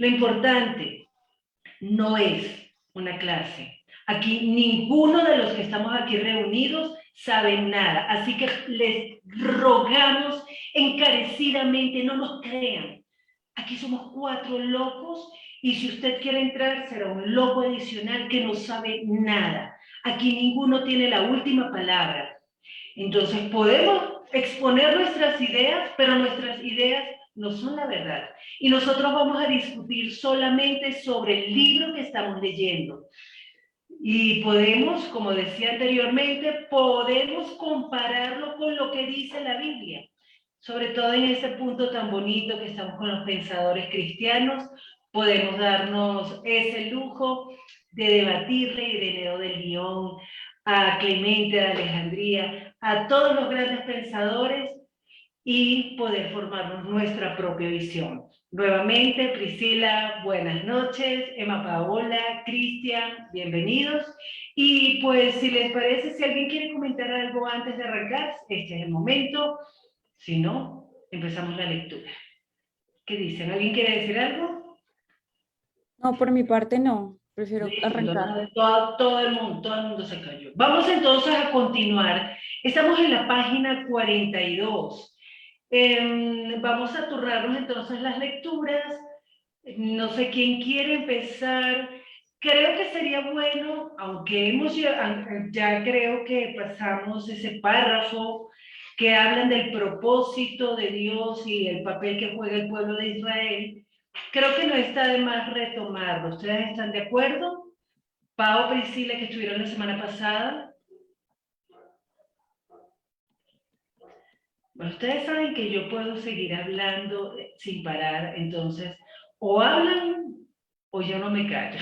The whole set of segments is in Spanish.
Lo importante no es una clase. Aquí ninguno de los que estamos aquí reunidos sabe nada. Así que les rogamos encarecidamente, no nos crean. Aquí somos 4 locos y si usted quiere entrar será un loco adicional que no sabe nada. Aquí ninguno tiene la última palabra. Entonces podemos exponer nuestras ideas, pero nuestras ideas no son la verdad. Y nosotros vamos a discutir solamente sobre el libro que estamos leyendo. Y podemos, como decía anteriormente, podemos compararlo con lo que dice la Biblia. Sobre todo en este punto tan bonito que estamos con los pensadores cristianos, podemos darnos ese lujo de debatirle a Ireneo de Lyon, a Clemente de Alejandría, a todos los grandes pensadores y poder formarnos nuestra propia visión. Nuevamente, Priscila, buenas noches, Emma Paola, Cristian, bienvenidos. Y pues si les parece, si alguien quiere comentar algo antes de arrancar, este es el momento. Si no, empezamos la lectura. ¿Qué dicen? ¿Alguien quiere decir algo? No, por mi parte no. Prefiero Listo, arrancar. entonces todo el mundo se cayó. Vamos entonces a continuar. Estamos en la página 42. Vamos a turnarnos entonces las lecturas. No sé quién quiere empezar. Creo que sería bueno, aunque ya creo que pasamos ese párrafo que hablan del propósito de Dios y el papel que juega el pueblo de Israel, creo que no está de más retomarlo. ¿Ustedes están de acuerdo? Pau, Priscila, que estuvieron la semana pasada. Bueno, ustedes saben que yo puedo seguir hablando sin parar, entonces o hablan o yo no me callo.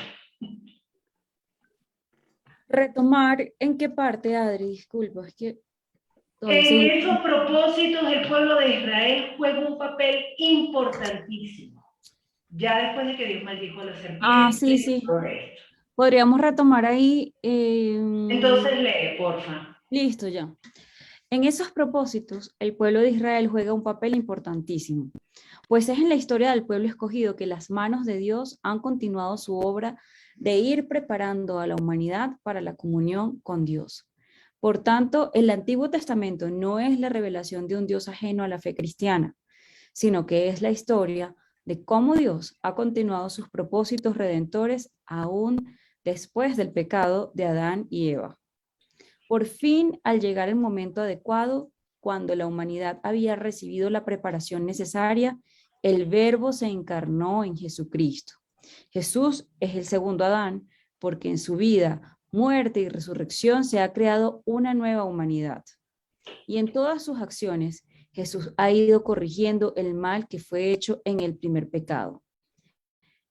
Retomar, ¿en qué parte, Adri? Disculpa, es que todavía En sí. esos propósitos, el pueblo de Israel juega un papel importantísimo. Ya después de que Dios maldijo a la Ah, serpiente sí, y sí. todo esto. Podríamos retomar ahí. Entonces lee, porfa. Listo, ya. En esos propósitos, el pueblo de Israel juega un papel importantísimo, pues es en la historia del pueblo escogido que las manos de Dios han continuado su obra de ir preparando a la humanidad para la comunión con Dios. Por tanto, el Antiguo Testamento no es la revelación de un Dios ajeno a la fe cristiana, sino que es la historia de cómo Dios ha continuado sus propósitos redentores aún después del pecado de Adán y Eva. Por fin, al llegar el momento adecuado, cuando la humanidad había recibido la preparación necesaria, el Verbo se encarnó en Jesucristo. Jesús es el segundo Adán, porque en su vida, muerte y resurrección se ha creado una nueva humanidad. Y en todas sus acciones, Jesús ha ido corrigiendo el mal que fue hecho en el primer pecado.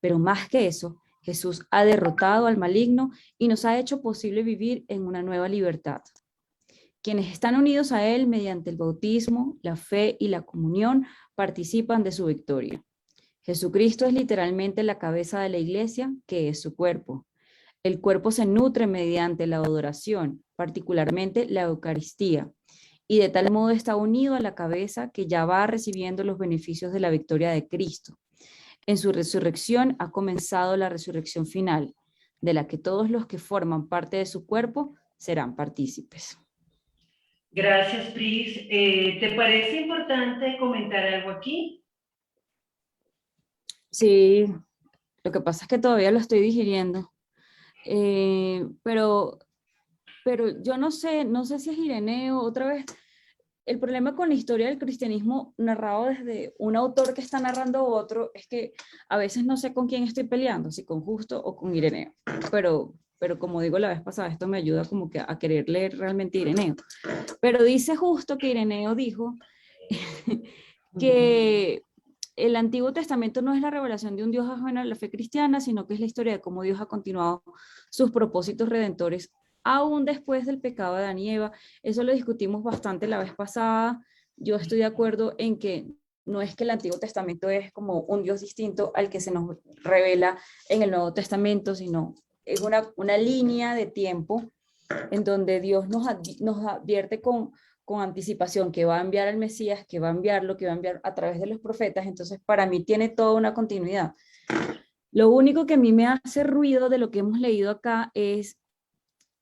Pero más que eso, Jesús ha derrotado al maligno y nos ha hecho posible vivir en una nueva libertad. Quienes están unidos a Él mediante el bautismo, la fe y la comunión participan de su victoria. Jesucristo es literalmente la cabeza de la iglesia, que es su cuerpo. El cuerpo se nutre mediante la adoración, particularmente la Eucaristía, y de tal modo está unido a la cabeza que ya va recibiendo los beneficios de la victoria de Cristo. En su resurrección ha comenzado la resurrección final, de la que todos los que forman parte de su cuerpo serán partícipes. Gracias, Pris. ¿Te parece importante comentar algo aquí? Sí, lo que pasa es que todavía lo estoy digiriendo. Pero yo no sé si es Ireneo, otra vez, el problema con la historia del cristianismo narrado desde un autor que está narrando otro es que a veces no sé con quién estoy peleando, si con Justo o con Ireneo, pero como digo la vez pasada, esto me ayuda como que a querer leer realmente Ireneo. Pero dice Justo que Ireneo dijo que el Antiguo Testamento no es la revelación de un Dios ajeno a la fe cristiana, sino que es la historia de cómo Dios ha continuado sus propósitos redentores aún después del pecado de Adán y Eva. Eso lo discutimos bastante la vez pasada. Yo estoy de acuerdo en que no es que el Antiguo Testamento es como un Dios distinto al que se nos revela en el Nuevo Testamento, sino es una línea de tiempo en donde Dios nos advierte con anticipación que va a enviar al Mesías, que va a enviarlo, que va a enviar a través de los profetas. Entonces, para mí tiene toda una continuidad. Lo único que a mí me hace ruido de lo que hemos leído acá es,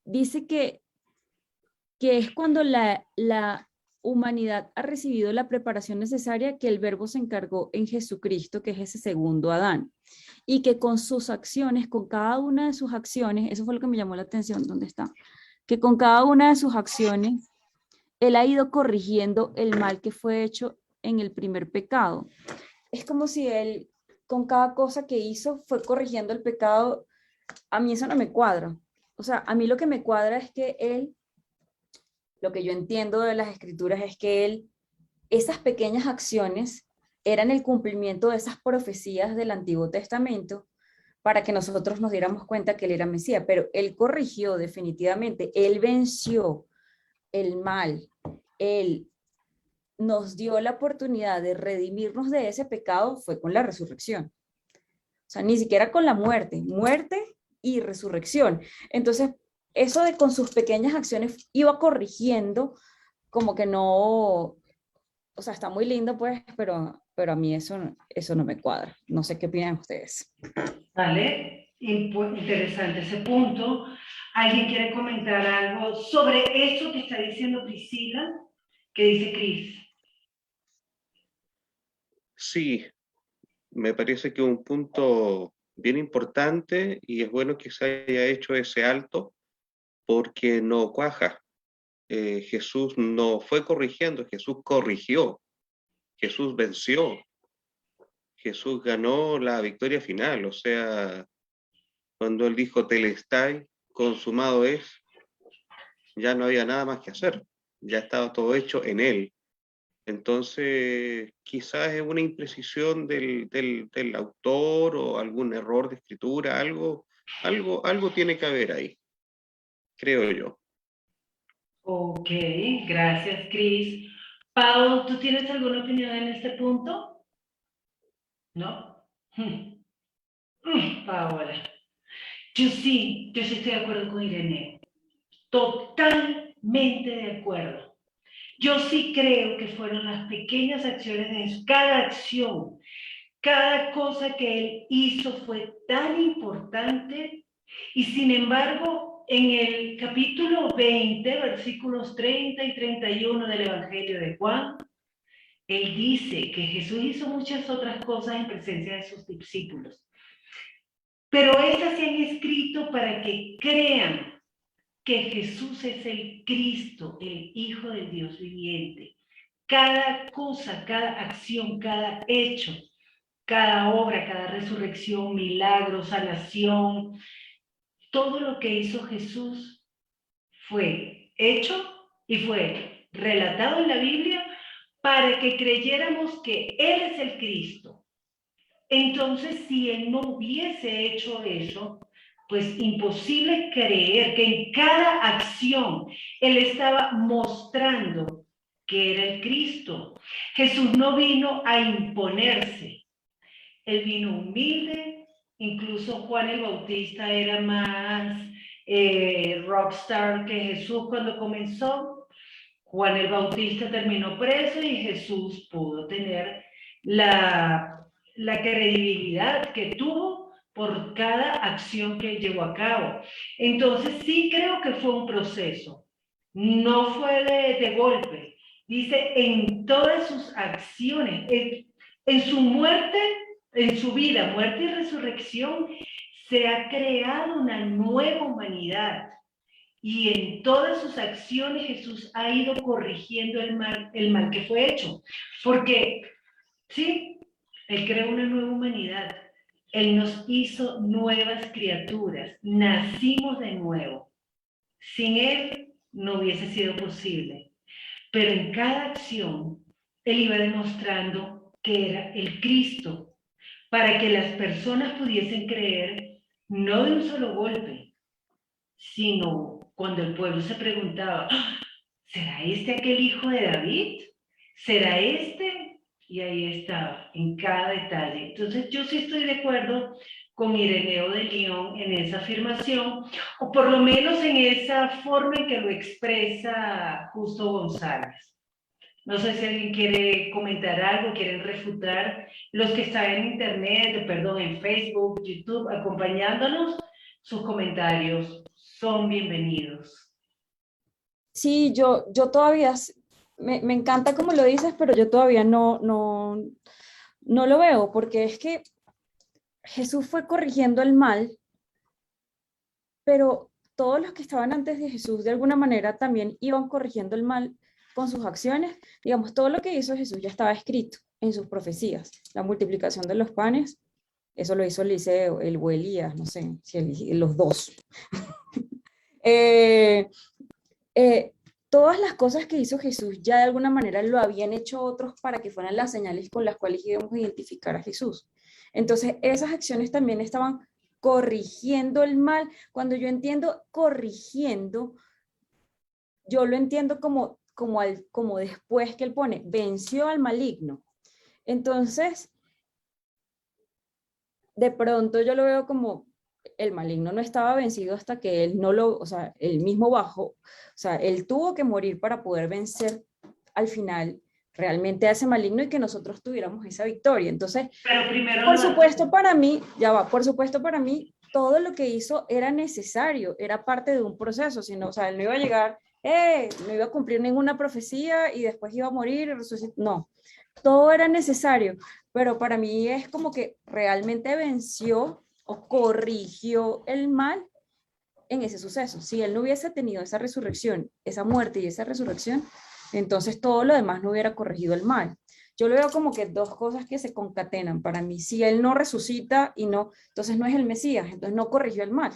dice que es cuando la humanidad ha recibido la preparación necesaria que el Verbo se encargó en Jesucristo, que es ese segundo Adán, y que con sus acciones, con cada una de sus acciones, eso fue lo que me llamó la atención, ¿dónde está? Que con cada una de sus acciones, Él ha ido corrigiendo el mal que fue hecho en el primer pecado. Es como si Él, con cada cosa que hizo, fue corrigiendo el pecado. A mí eso no me cuadra. O sea, a mí lo que me cuadra es que Él, lo que yo entiendo de las escrituras es que Él, esas pequeñas acciones eran el cumplimiento de esas profecías del Antiguo Testamento para que nosotros nos diéramos cuenta que Él era Mesías, pero Él corrigió definitivamente, Él venció el mal, Él nos dio la oportunidad de redimirnos de ese pecado fue con la resurrección. O sea, ni siquiera con la muerte, muerte y resurrección. Entonces, eso de con sus pequeñas acciones iba corrigiendo, como que no, o sea, está muy lindo pues, pero a mí eso no me cuadra. No sé qué opinan ustedes. ¿Vale? Interesante ese punto. ¿Alguien quiere comentar algo sobre eso que está diciendo Priscila? ¿Qué dice Cris? Sí, me parece que un punto bien importante y es bueno que se haya hecho ese alto porque no cuaja. Jesús no fue corrigiendo, Jesús corrigió, Jesús venció, Jesús ganó la victoria final. O sea, cuando él dijo telestai, consumado es, ya no había nada más que hacer, ya estaba todo hecho en él. Entonces, quizás es una imprecisión del autor o algún error de escritura, algo tiene que haber ahí, creo yo. Ok, gracias, Cris. Pau, ¿tú tienes alguna opinión en este punto? ¿No? Paola. Yo sí estoy de acuerdo con Irene. Totalmente de acuerdo. Yo sí creo que fueron las pequeñas acciones de Jesús. Cada acción, cada cosa que él hizo fue tan importante y sin embargo en el capítulo 20, versículos 30 y 31 del Evangelio de Juan, él dice que Jesús hizo muchas otras cosas en presencia de sus discípulos, pero estas se han escrito para que crean que Jesús es el Cristo, el Hijo del Dios viviente. Cada cosa, cada acción, cada hecho, cada obra, cada resurrección, milagro, sanación, todo lo que hizo Jesús fue hecho y fue relatado en la Biblia para que creyéramos que Él es el Cristo. Entonces, si Él no hubiese hecho eso, pues imposible creer que en cada acción Él estaba mostrando que era el Cristo. Jesús no vino a imponerse, Él vino humilde, incluso Juan el Bautista era más rockstar que Jesús cuando comenzó. Juan el Bautista terminó preso y Jesús pudo tener la credibilidad que tuvo por cada acción que llevó a cabo. Entonces sí creo que fue un proceso, no fue de golpe. Dice, en todas sus acciones, en su muerte, en su vida, muerte y resurrección, se ha creado una nueva humanidad. Y en todas sus acciones Jesús ha ido corrigiendo el mal que fue hecho. Porque, sí, Él creó una nueva humanidad. Él nos hizo nuevas criaturas. Nacimos de nuevo. Sin Él no hubiese sido posible. Pero en cada acción, Él iba demostrando que era el Cristo, para que las personas pudiesen creer no de un solo golpe, sino cuando el pueblo se preguntaba, ¿será este aquel hijo de David? ¿Será este? Y ahí estaba, en cada detalle. Entonces yo sí estoy de acuerdo con Ireneo de León en esa afirmación, o por lo menos en esa forma en que lo expresa Justo González. No sé si alguien quiere comentar algo, quieren refutar. Los que están en internet, perdón, en Facebook, YouTube, acompañándonos, sus comentarios son bienvenidos. Sí, yo todavía, me encanta como lo dices, pero yo todavía no lo veo, porque es que Jesús fue corrigiendo el mal, pero todos los que estaban antes de Jesús de alguna manera también iban corrigiendo el mal con sus acciones. Digamos, todo lo que hizo Jesús ya estaba escrito en sus profecías. La multiplicación de los panes, eso lo hizo Eliseo, el o Elías, no sé, si los dos. Eh, Todas las cosas que hizo Jesús ya de alguna manera lo habían hecho otros para que fueran las señales con las cuales íbamos a identificar a Jesús. Entonces, esas acciones también estaban corrigiendo el mal. Cuando yo entiendo corrigiendo, yo lo entiendo como después que él pone, venció al maligno. Entonces, de pronto yo lo veo como el maligno no estaba vencido hasta que él no lo, o sea, él mismo bajó, o sea, él tuvo que morir para poder vencer al final realmente a ese maligno y que nosotros tuviéramos esa victoria. Entonces, Pero primero por lo supuesto para mí, ya va, por supuesto para mí, todo lo que hizo era necesario, era parte de un proceso, sino, o sea, él no iba a llegar, no iba a cumplir ninguna profecía y después iba a morir y resucitar, no, todo era necesario, pero para mí es como que realmente venció o corrigió el mal en ese suceso. Si él no hubiese tenido esa resurrección, esa muerte y esa resurrección, entonces todo lo demás no hubiera corregido el mal. Yo lo veo como que dos cosas que se concatenan para mí. Si él no resucita y no, entonces no es el Mesías, entonces no corrigió el mal.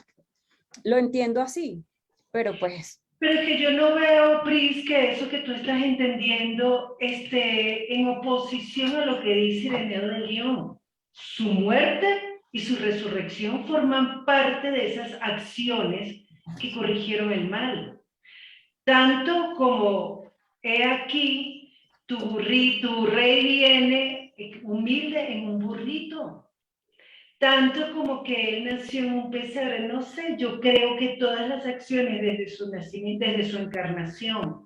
Lo entiendo así, pero pues... Pero es que yo no veo, Pris, que eso que tú estás entendiendo esté en oposición a lo que dice Ireneo de León. Su muerte y su resurrección forman parte de esas acciones que corrigieron el mal. Tanto como he aquí, tu rey viene humilde en un burrito. Tanto como que él nació en un pesebre, no sé, yo creo que todas las acciones desde su nacimiento, desde su encarnación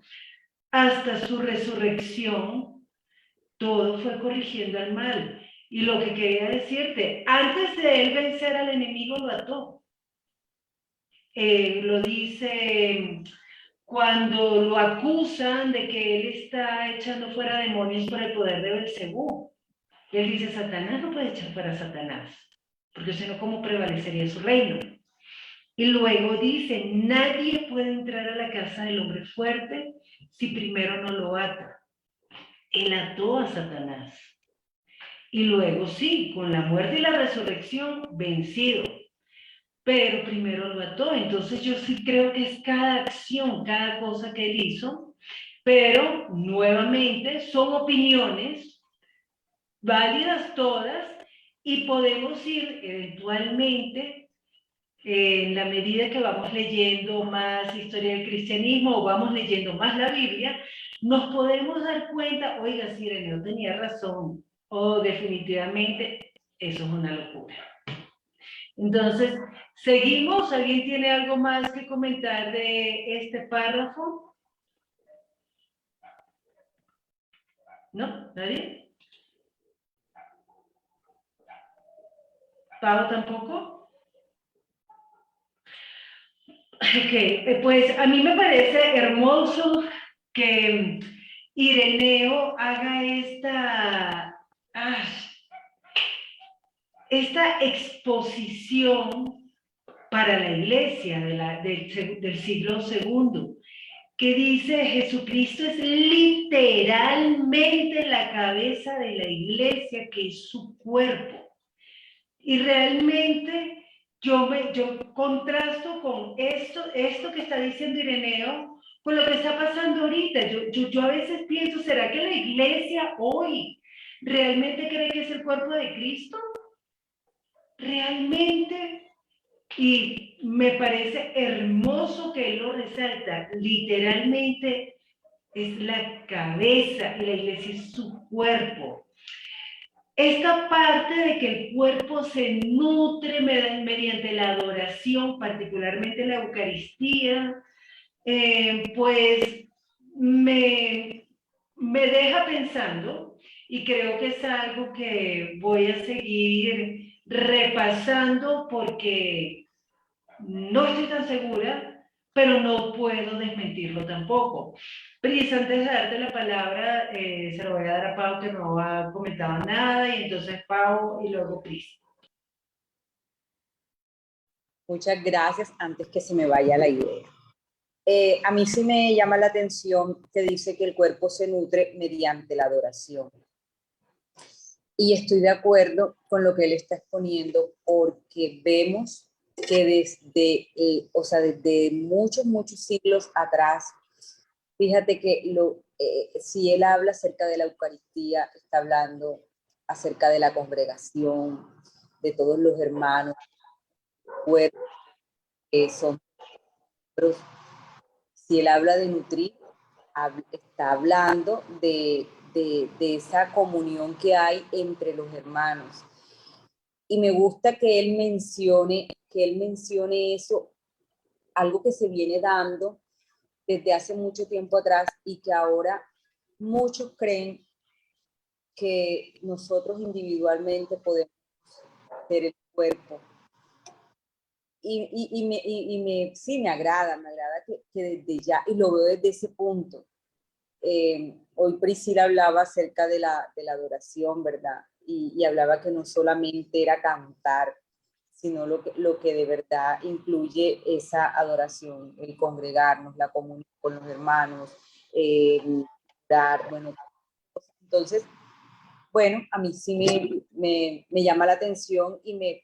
hasta su resurrección, todo fue corrigiendo al mal. Y lo que quería decirte, antes de él vencer al enemigo lo ató. Lo dice cuando lo acusan de que él está echando fuera demonios por el poder de Belcebú. Él dice, Satanás no puede echar fuera a Satanás, porque si no, ¿cómo prevalecería su reino? Y luego dice, nadie puede entrar a la casa del hombre fuerte si primero no lo ata. Él ató a Satanás. Y luego sí, con la muerte y la resurrección, vencido. Pero primero lo ató. Entonces yo sí creo que es cada acción, cada cosa que él hizo. Pero nuevamente son opiniones válidas todas y podemos ir eventualmente en la medida que vamos leyendo más historia del cristianismo o vamos leyendo más la Biblia, nos podemos dar cuenta, oiga, si Ireneo tenía razón, o definitivamente eso es una locura. Entonces, seguimos. ¿Alguien tiene algo más que comentar de este párrafo? ¿No? ¿Nadie? ¿Pablo tampoco? Ok, pues a mí me parece hermoso que Ireneo haga esta exposición para la iglesia del siglo segundo, que dice Jesucristo es literalmente la cabeza de la iglesia, que es su cuerpo. Y realmente yo contrasto con esto que está diciendo Ireneo, con lo que está pasando ahorita. Yo a veces pienso, ¿será que la iglesia hoy realmente cree que es el cuerpo de Cristo? Realmente. Y me parece hermoso que él lo resalta. Literalmente es la cabeza y la iglesia es su cuerpo. Esta parte de que el cuerpo se nutre mediante la adoración, particularmente la Eucaristía, pues me me deja pensando y creo que es algo que voy a seguir repasando porque no estoy tan segura, pero no puedo desmentirlo tampoco. Pris, antes de darte la palabra, se lo voy a dar a Pau, que no ha comentado nada, y entonces Pau y luego Pris. Muchas gracias, antes que se me vaya la idea. A mí sí me llama la atención que dice que el cuerpo se nutre mediante la adoración. Y estoy de acuerdo con lo que él está exponiendo, porque vemos que desde muchos siglos atrás, fíjate que si él habla acerca de la Eucaristía, está hablando acerca de la congregación, de todos los hermanos, cuerpos que son. Si él habla de nutrir, está hablando de esa comunión que hay entre los hermanos. Y me gusta que él mencione eso, algo que se viene dando desde hace mucho tiempo atrás y que ahora muchos creen que nosotros individualmente podemos ser el cuerpo. Sí, me agrada que desde ya, y lo veo desde ese punto. Hoy Priscila hablaba acerca de la adoración, ¿verdad? Y hablaba que no solamente era cantar, sino lo que de verdad incluye esa adoración, el congregarnos, la comunión con los hermanos, bueno, entonces, bueno, a mí sí me llama la atención y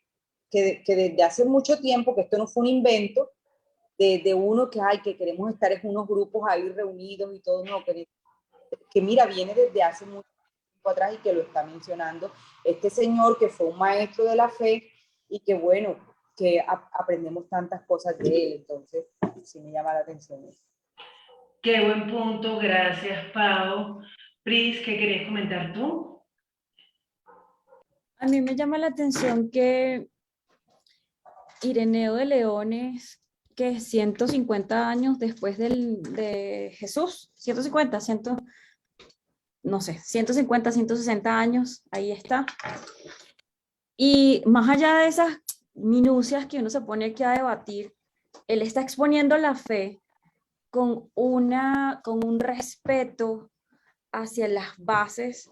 que desde hace mucho tiempo, que esto no fue un invento de uno que queremos estar en unos grupos ahí reunidos y todo, no, que mira, viene desde hace mucho tiempo atrás y que lo está mencionando este señor que fue un maestro de la fe y que bueno, que aprendemos tantas cosas de él, entonces sí me llama la atención eso. Qué buen punto, gracias Pau. Pris, ¿qué querés comentar tú? A mí me llama la atención que Ireneo de Leones, que 150 años después de Jesús, 150, 100, no sé, 150, 160 años, ahí está. Y más allá de esas minucias que uno se pone aquí a debatir, él está exponiendo la fe con un respeto hacia las bases,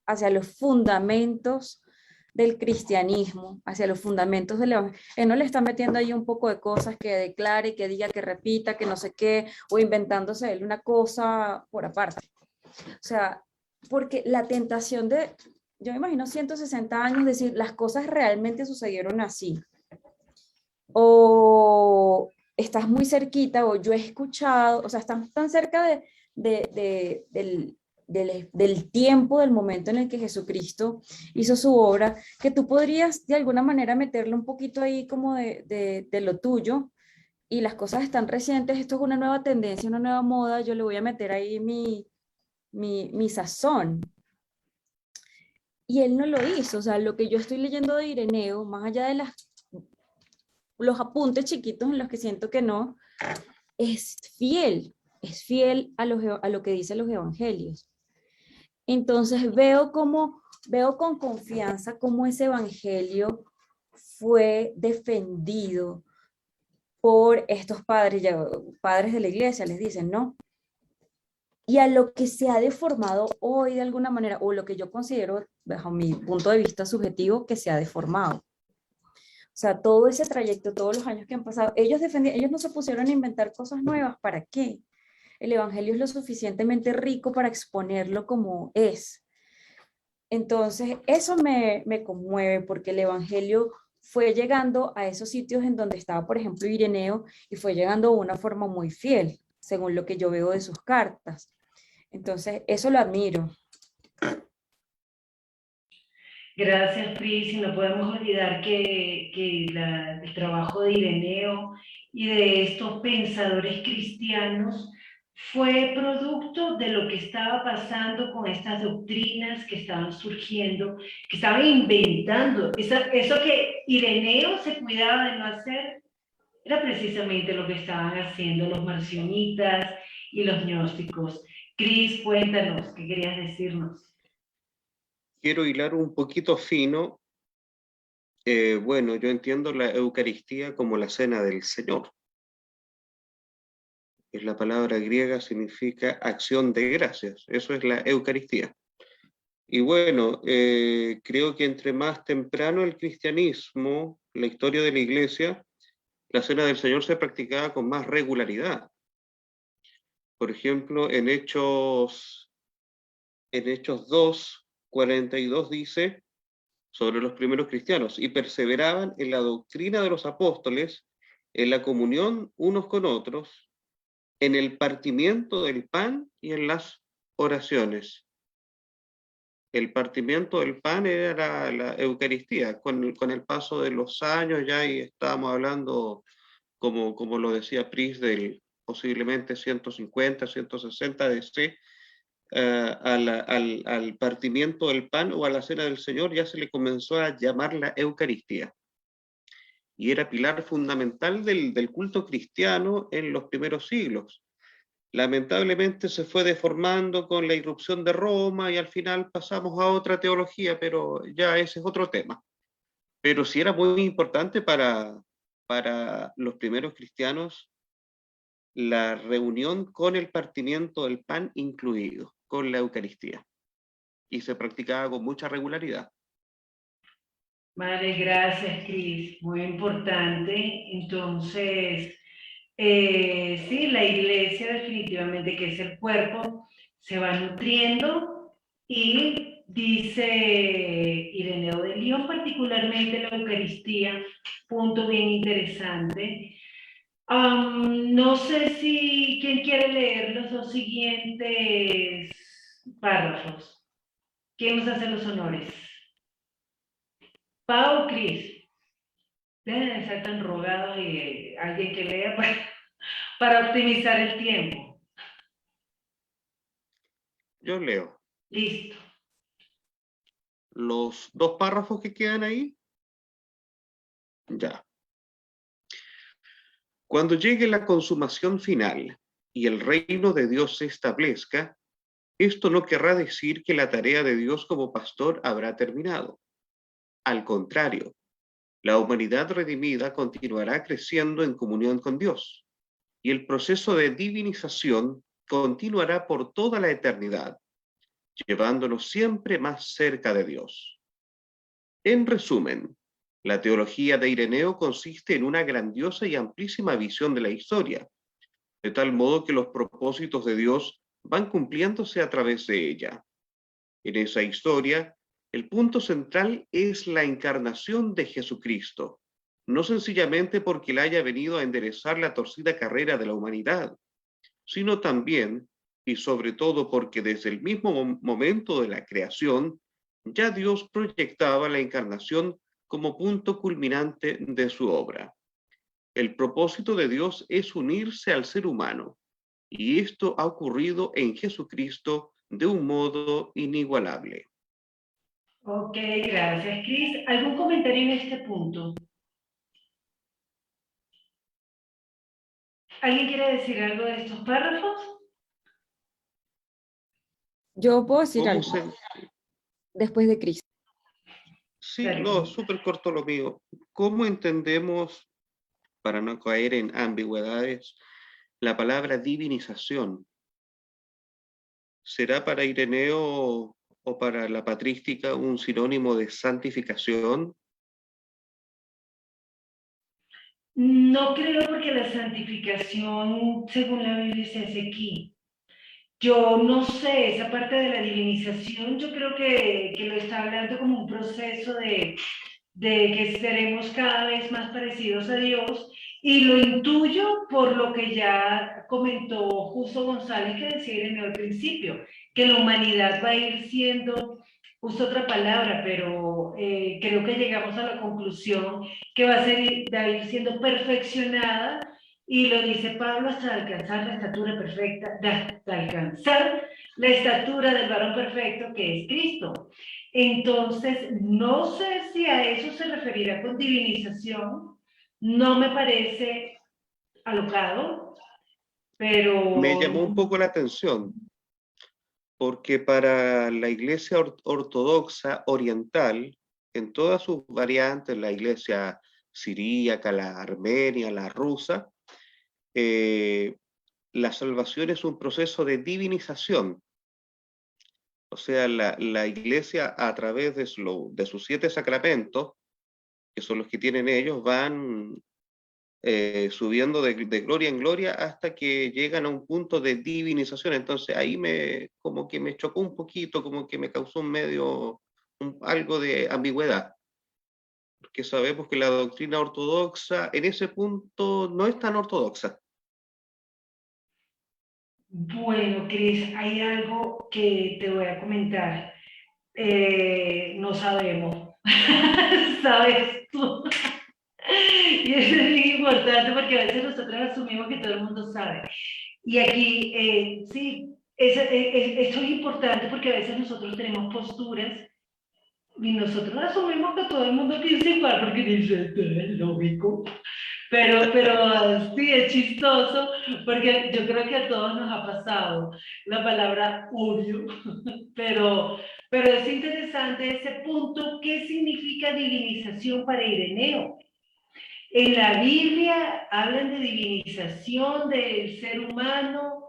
hacia los fundamentos del cristianismo, hacia los fundamentos del evangelio. Él no le está metiendo ahí un poco de cosas que declare, que diga, que repita, que no sé qué, o inventándose él una cosa por aparte. O sea, porque la tentación yo me imagino 160 años, decir, las cosas realmente sucedieron así. O estás muy cerquita, o yo he escuchado, o sea, estás tan cerca del tiempo, del momento en el que Jesucristo hizo su obra, que tú podrías de alguna manera meterle un poquito ahí como de lo tuyo, y las cosas están recientes, esto es una nueva tendencia, una nueva moda, yo le voy a meter ahí mi sazón. Y él no lo hizo, o sea, lo que yo estoy leyendo de Ireneo, más allá de los apuntes chiquitos en los que siento que no, es fiel a lo que dicen los evangelios. Entonces veo con confianza cómo ese evangelio fue defendido por estos padres de la iglesia, les dicen, ¿no? Y a lo que se ha deformado hoy de alguna manera, o lo que yo considero, bajo mi punto de vista subjetivo, que se ha deformado. O sea, todo ese trayecto, todos los años que han pasado, ellos no se pusieron a inventar cosas nuevas, ¿para qué? El evangelio es lo suficientemente rico para exponerlo como es. Entonces, eso me conmueve, porque el evangelio fue llegando a esos sitios en donde estaba, por ejemplo, Ireneo, y fue llegando de una forma muy fiel, según lo que yo veo de sus cartas. Entonces, eso lo admiro. Gracias, Pris, y no podemos olvidar que el trabajo de Ireneo y de estos pensadores cristianos fue producto de lo que estaba pasando con estas doctrinas que estaban surgiendo, que estaban inventando. Eso que Ireneo se cuidaba de no hacer era precisamente lo que estaban haciendo los marcionitas y los gnósticos. Cris, cuéntanos, ¿qué querías decirnos? Quiero hilar un poquito fino. Bueno, yo entiendo la Eucaristía como la cena del Señor. Es la palabra griega, significa acción de gracias. Eso es la Eucaristía. Y bueno, creo que entre más temprano el cristianismo, la historia de la iglesia, la cena del Señor se practicaba con más regularidad. Por ejemplo, en Hechos 2, 42 dice sobre los primeros cristianos, y perseveraban en la doctrina de los apóstoles, en la comunión unos con otros, en el partimiento del pan y en las oraciones. El partimiento del pan era la Eucaristía. Con el paso de los años ya ahí estábamos hablando, como lo decía Pris, del posiblemente 150, 160 DC, al partimiento del pan o a la cena del Señor ya se le comenzó a llamar la Eucaristía. Y era pilar fundamental del culto cristiano en los primeros siglos. Lamentablemente se fue deformando con la irrupción de Roma y al final pasamos a otra teología, pero ya ese es otro tema. Pero sí era muy importante para los primeros cristianos la reunión con el partimiento del pan incluido, con la Eucaristía. Y se practicaba con mucha regularidad. Vale, gracias, Cris. Muy importante. Entonces, sí, la iglesia definitivamente, que es el cuerpo, se va nutriendo y dice Ireneo de León, particularmente la Eucaristía, punto bien interesante. No sé si quién quiere leer los dos siguientes párrafos. ¿Quién nos hace los honores? Pau o Cris. Dejen de ser tan rogados y alguien que lea para optimizar el tiempo. Yo leo. Listo. Los dos párrafos que quedan ahí. Ya. Cuando llegue la consumación final y el reino de Dios se establezca, esto no querrá decir que la tarea de Dios como pastor habrá terminado. Al contrario, la humanidad redimida continuará creciendo en comunión con Dios y el proceso de divinización continuará por toda la eternidad, llevándonos siempre más cerca de Dios. En resumen, la teología de Ireneo consiste en una grandiosa y amplísima visión de la historia, de tal modo que los propósitos de Dios van cumpliéndose a través de ella. En esa historia, el punto central es la encarnación de Jesucristo, no sencillamente porque Él haya venido a enderezar la torcida carrera de la humanidad, sino también y sobre todo porque desde el mismo momento de la creación, ya Dios proyectaba la encarnación como punto culminante de su obra. El propósito de Dios es unirse al ser humano, y esto ha ocurrido en Jesucristo de un modo inigualable. Ok, gracias, Cris. ¿Algún comentario en este punto? ¿Alguien quiere decir algo de estos párrafos? Yo puedo decir ¿Cómo algo se...? después de Cris. Sí, Dale. no, súper corto lo mío. ¿Cómo entendemos, para no caer en ambigüedades, la palabra divinización? ¿Será para Ireneo o para la patrística un sinónimo de santificación? No creo, porque la santificación, según la Biblia, se hace aquí. Yo no sé, esa parte de la divinización, yo creo que lo está hablando como un proceso de que seremos cada vez más parecidos a Dios, y lo intuyo por lo que ya comentó Justo González, que decía Ireneo al principio, que la humanidad va a ir siendo, uso otra palabra, pero creo que llegamos a la conclusión que va a ir siendo perfeccionada, y lo dice Pablo, hasta alcanzar la estatura perfecta, hasta alcanzar la estatura del varón perfecto que es Cristo. Entonces, no sé si a eso se referirá con divinización, no me parece alocado, Me pero llamó un poco la atención, porque para la iglesia ortodoxa oriental, en todas sus variantes, la iglesia siríaca, la armenia, la rusa, la salvación es un proceso de divinización. O sea, la iglesia a través de sus 7 sacramentos, que son los que tienen ellos, van subiendo de gloria en gloria hasta que llegan a un punto de divinización. Entonces ahí como que me chocó un poquito, como que me causó algo de ambigüedad, porque sabemos que la doctrina ortodoxa en ese punto no es tan ortodoxa. Bueno, Cris, hay algo que te voy a comentar. No sabemos. ¿Sabes tú? Y eso es muy importante porque a veces nosotros asumimos que todo el mundo sabe. Y aquí, sí, esto es importante porque a veces nosotros tenemos posturas y nosotros asumimos que todo el mundo piensa igual porque dice, esto es lógico. Pero sí, es chistoso porque yo creo que a todos nos ha pasado la palabra obvio, pero es interesante ese punto. ¿Qué significa divinización para Ireneo? En la Biblia hablan de divinización del ser humano,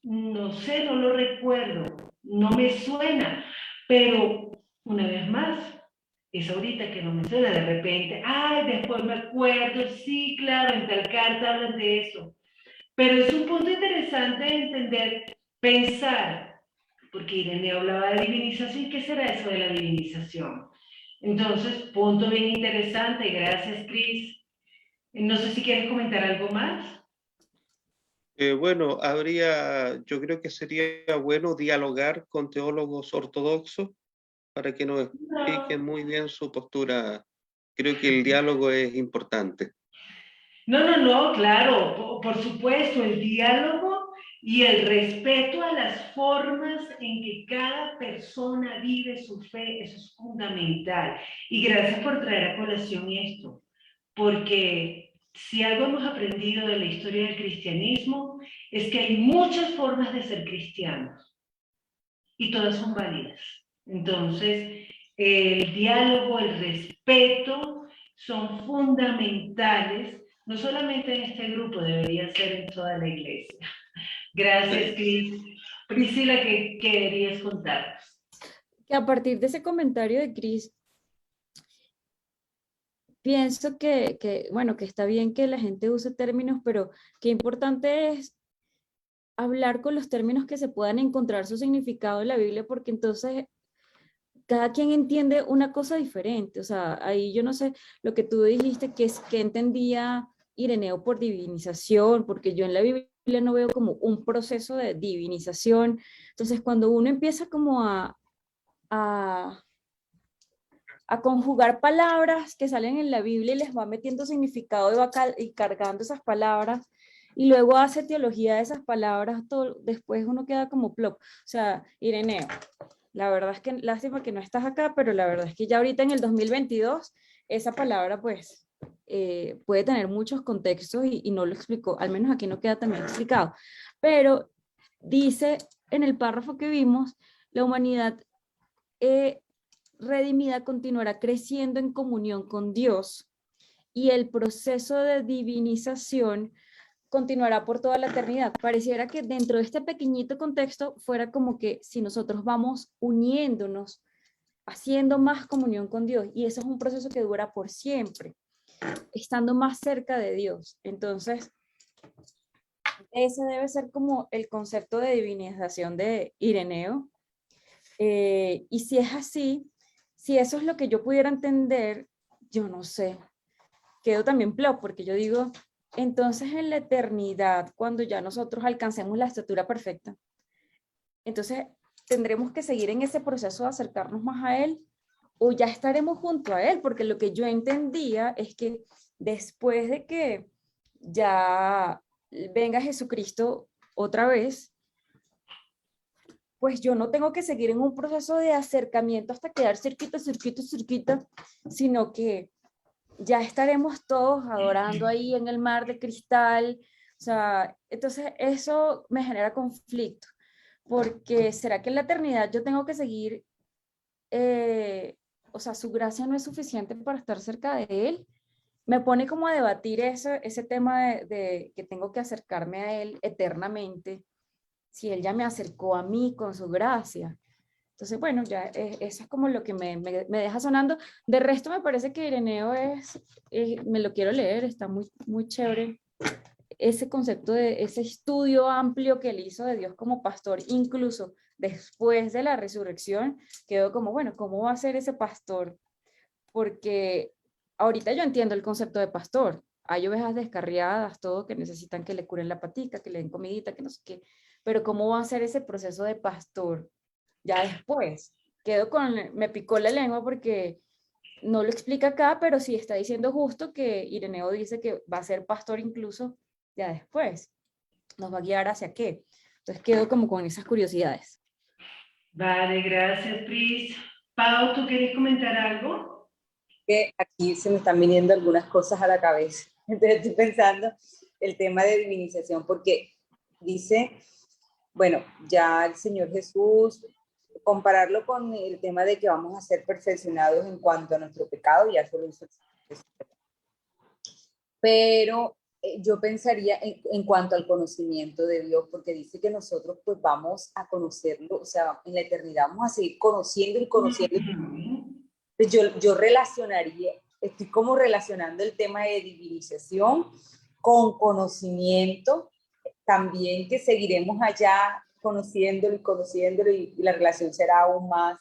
no sé, no lo recuerdo, no me suena, pero una vez más, es ahorita que no me suena, de repente, ay, después me acuerdo, sí, claro, en tal carta hablan de eso. Pero es un punto interesante de entender, pensar, porque Irene hablaba de divinización, ¿qué será eso de la divinización? Entonces, punto bien interesante, gracias, Cris. No sé si quieres comentar algo más. Bueno, yo creo que sería bueno dialogar con teólogos ortodoxos para que nos expliquen No, muy bien su postura. Creo que el diálogo es importante. no, claro, por supuesto, el diálogo y el respeto a las formas en que cada persona vive su fe, eso es fundamental. Y gracias por traer a colación esto, porque si algo hemos aprendido de la historia del cristianismo es que hay muchas formas de ser cristianos y todas son válidas. Entonces, el diálogo, el respeto son fundamentales, no solamente en este grupo, debería ser en toda la iglesia. Gracias, Cris. Priscila, ¿qué querías contarnos? Que a partir de ese comentario de Cris, pienso bueno, que está bien que la gente use términos, pero qué importante es hablar con los términos que se puedan encontrar su significado en la Biblia, porque entonces cada quien entiende una cosa diferente. O sea, ahí yo no sé lo que tú dijiste, que entendía Ireneo por divinización, porque yo en la Biblia no veo como un proceso de divinización. Entonces, cuando uno empieza como a, a conjugar palabras que salen en la Biblia y les va metiendo significado y cargando esas palabras, y luego hace teología de esas palabras, después uno queda como plop. O sea, Ireneo, la verdad es que lástima que no estás acá, pero la verdad es que ya ahorita en el 2022 esa palabra pues puede tener muchos contextos y no lo explicó, al menos aquí no queda también explicado. Pero dice en el párrafo que vimos, la humanidad redimida continuará creciendo en comunión con Dios y el proceso de divinización continuará por toda la eternidad. Pareciera que dentro de este pequeñito contexto fuera como que si nosotros vamos uniéndonos, haciendo más comunión con Dios, y eso es un proceso que dura por siempre, estando más cerca de Dios. Entonces, ese debe ser como el concepto de divinización de Ireneo. Y si es así, si eso es lo que yo pudiera entender, yo no sé, quedo también plop, porque yo digo, entonces en la eternidad, cuando ya nosotros alcancemos la estatura perfecta, entonces tendremos que seguir en ese proceso de acercarnos más a Él o ya estaremos junto a Él, porque lo que yo entendía es que después de que ya venga Jesucristo otra vez, pues yo no tengo que seguir en un proceso de acercamiento hasta quedar cerquita, cerquita, cerquita, sino que ya estaremos todos adorando ahí en el mar de cristal. O sea, entonces eso me genera conflicto, porque ¿será que en la eternidad yo tengo que seguir, o sea, su gracia no es suficiente para estar cerca de Él? Me pone como a debatir ese tema de que tengo que acercarme a Él eternamente, si Él ya me acercó a mí con su gracia. Entonces, bueno, ya eso es como lo que me deja sonando. De resto, me parece que Ireneo me lo quiero leer, está muy, muy chévere. Ese concepto de ese estudio amplio que él hizo de Dios como pastor, incluso después de la resurrección, quedó como, bueno, ¿cómo va a ser ese pastor? Porque ahorita yo entiendo el concepto de pastor. Hay ovejas descarriadas, todo que necesitan que le curen la patica, que le den comidita, que no sé qué. Pero ¿cómo va a ser ese proceso de pastor? Ya después, me picó la lengua porque no lo explica acá, pero sí está diciendo justo que Ireneo dice que va a ser pastor incluso ya después. ¿Nos va a guiar hacia qué? Entonces quedo como con esas curiosidades. Vale, gracias, Pris. Pau, ¿tú quieres comentar algo? Que aquí se me están viniendo algunas cosas a la cabeza. Entonces estoy pensando el tema de divinización, porque dice, bueno, ya el Señor Jesús, compararlo con el tema de que vamos a ser perfeccionados en cuanto a nuestro pecado, ya solo hizo el Señor Jesús. Pero yo pensaría en cuanto al conocimiento de Dios, porque dice que nosotros pues vamos a conocerlo, o sea, en la eternidad vamos a seguir conociendo y conociendo. Yo relacionaría, estoy como relacionando el tema de divinización con conocimiento, también que seguiremos allá conociéndolo y la relación será aún más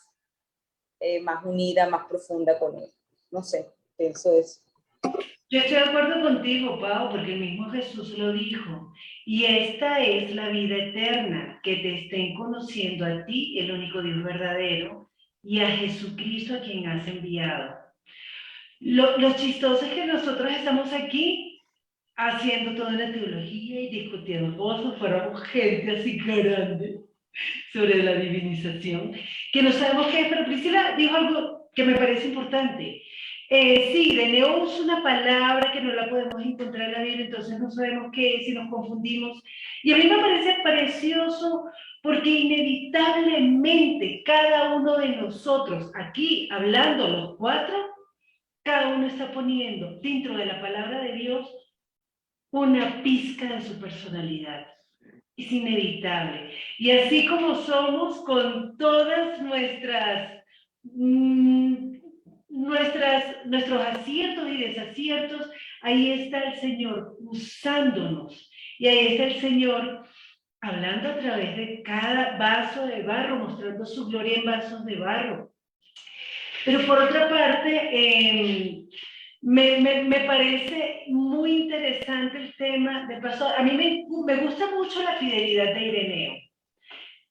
unida, más profunda con él. No sé, pienso eso. Yo estoy de acuerdo contigo, Pau, porque el mismo Jesús lo dijo. Y esta es la vida eterna, que te estén conociendo a ti, el único Dios verdadero, y a Jesucristo a quien has enviado. Lo chistoso es que nosotros estamos aquí haciendo toda la teología y discutiendo cosas, fuéramos gente así grande sobre la divinización, que no sabemos qué es, pero Priscila dijo algo que me parece importante. Sí, Ireneo es una palabra que no la podemos encontrar en la Biblia, entonces no sabemos qué es y nos confundimos. Y a mí me parece precioso porque inevitablemente cada uno de nosotros, aquí hablando los cuatro, cada uno está poniendo dentro de la palabra de Dios una pizca de su personalidad. Es inevitable. Y así como somos con todas nuestros aciertos y desaciertos, ahí está el Señor usándonos. Y ahí está el Señor hablando a través de cada vaso de barro, mostrando su gloria en vasos de barro. Pero por otra parte, me parece muy interesante el tema del pastor. A mí me gusta mucho la fidelidad de Ireneo.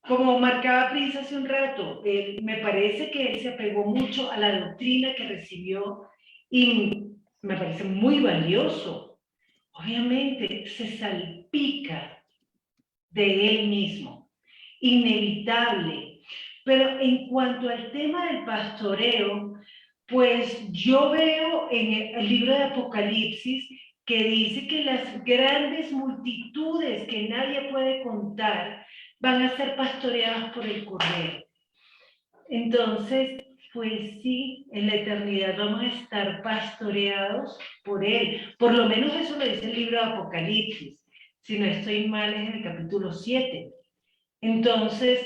Como marcaba Pris hace un rato, me parece que él se apegó mucho a la doctrina que recibió y me parece muy valioso. Obviamente se salpica de él mismo, inevitable. Pero en cuanto al tema del pastoreo, pues yo veo en el libro de Apocalipsis que dice que las grandes multitudes que nadie puede contar van a ser pastoreadas por el Cordero. Entonces, pues sí, en la eternidad vamos a estar pastoreados por Él. Por lo menos eso lo dice el libro de Apocalipsis. Si no estoy mal, es en el capítulo 7. Entonces,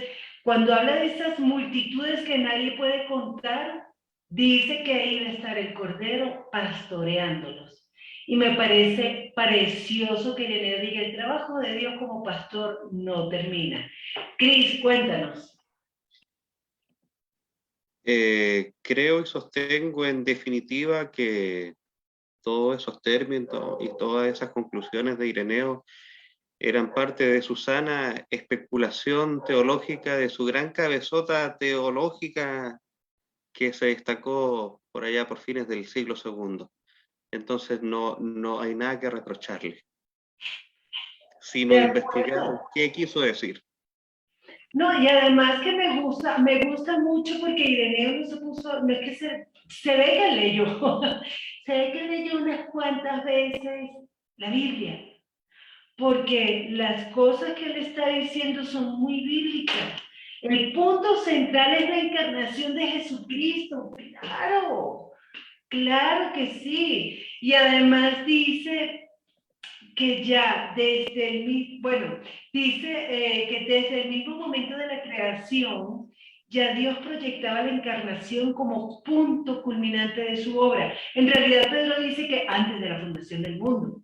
cuando habla de esas multitudes que nadie puede contar, dice que ahí va a estar el Cordero pastoreándolos. Y me parece precioso que Ireneo diga, el trabajo de Dios como pastor no termina. Cris, cuéntanos. Creo y sostengo en definitiva que todos esos términos y todas esas conclusiones de Ireneo eran parte de su sana especulación teológica, de su gran cabezota teológica que se destacó por allá por fines del siglo II. Entonces no hay nada que reprocharle, sino investigar qué quiso decir. No, y además que me gusta mucho porque Ireneo no se puso, no es que se ve que leyó, se ve que leyó unas cuantas veces la Biblia, porque las cosas que él está diciendo son muy bíblicas. El punto central es la encarnación de Jesucristo, claro, claro que sí. Y además dice que ya desde el mismo, bueno, dice que desde el mismo momento de la creación, ya Dios proyectaba la encarnación como punto culminante de su obra. En realidad Pedro dice que antes de la fundación del mundo.